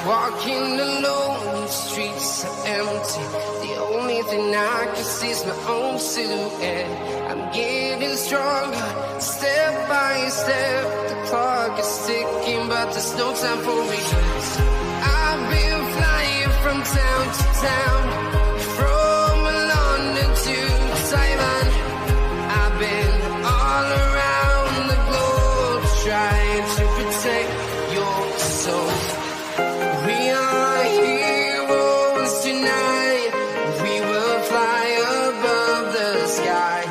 Walking alone, the streets are empty. The only thing I can see is my own silhouette. I'm getting stronger, step by step. The clock is ticking, but there's no time for regrets. I've been flying from town to town, from London to Taiwan. I've been all around the globe, trying to protect your soul. We are heroes tonight. We will fly above the sky.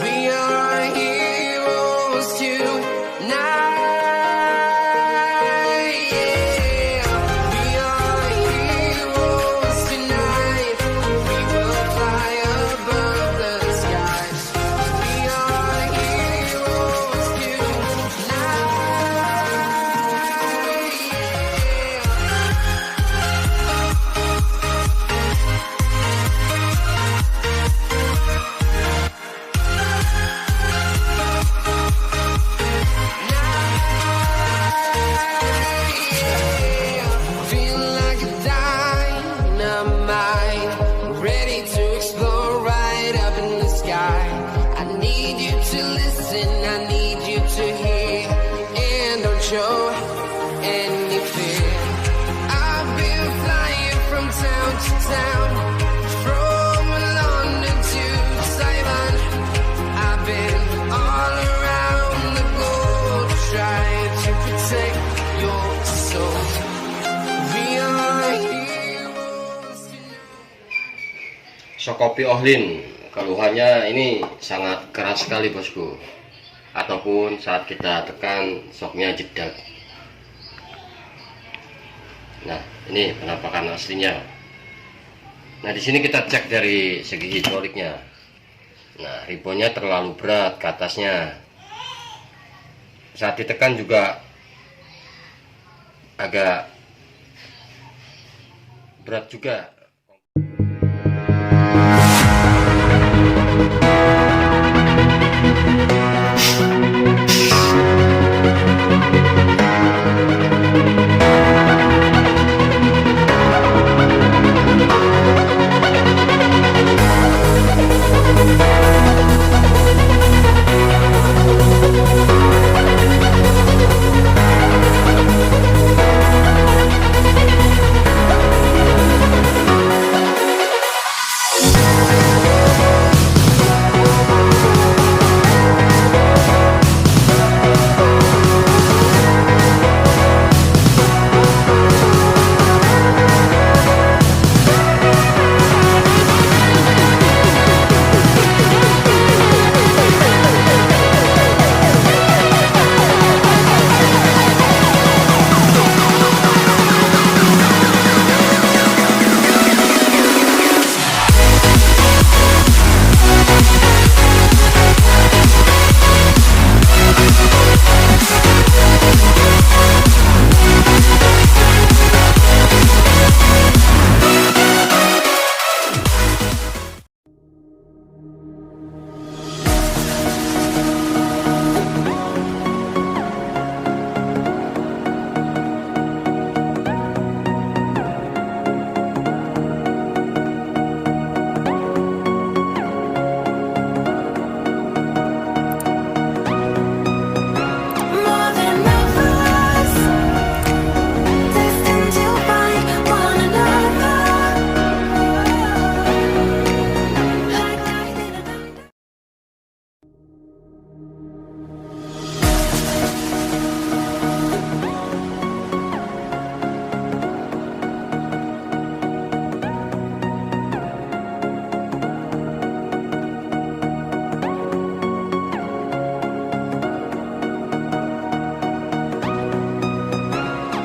We are heroes tonight. Yeah. We are heroes tonight. We will fly above the sky. We are heroes tonight. Feel like a dynamite, ready to explore right up in the sky. I need you to listen, I need you to hear, and don't show any fear. I've been flying from town to town, from London to Taiwan. I've been all around the globe, trying to protect your soul. We are heroes tonight. Sokopi ohlin, keluhannya ini sangat keras sekali bosku, ataupun saat kita tekan shocknya jedak. Nah, ini penampakan aslinya. Nah, di sini kita cek dari segi hidroliknya. Nah, ribonnya terlalu berat ke atasnya. Saat ditekan juga agak berat juga. More than lovers, destined to find one another. Like lightning and thunder.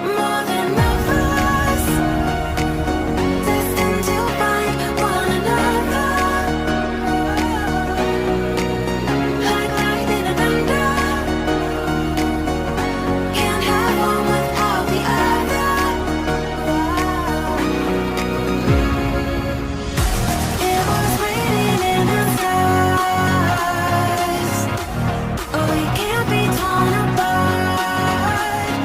More than lovers, destined to find one another. Like lightning and thunder, can't have one without the other. It was raining in the skies. Oh, we can't be torn apart.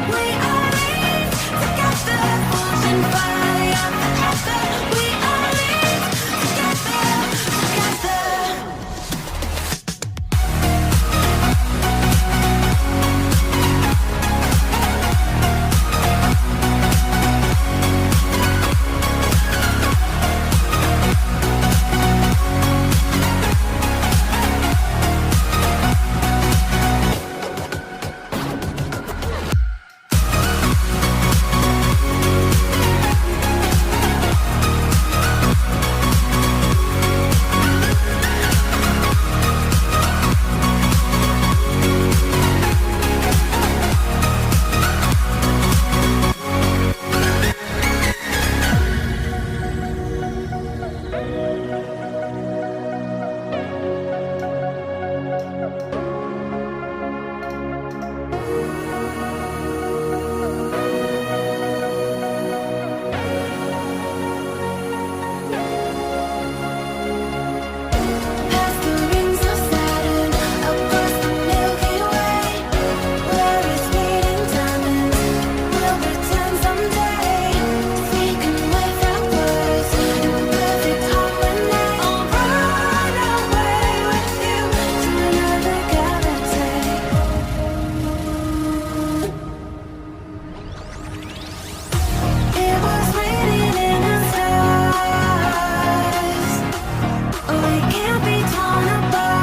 We are linked together, forging fire forever. We are linked together, together. Past the rings of Saturn, across the Milky Way, where it's bleeding diamonds, we'll return someday. Speaking without words, in perfect harmony. I'll run away with you to another galaxy. It was raining in the skies. Oh, we can't be torn apart.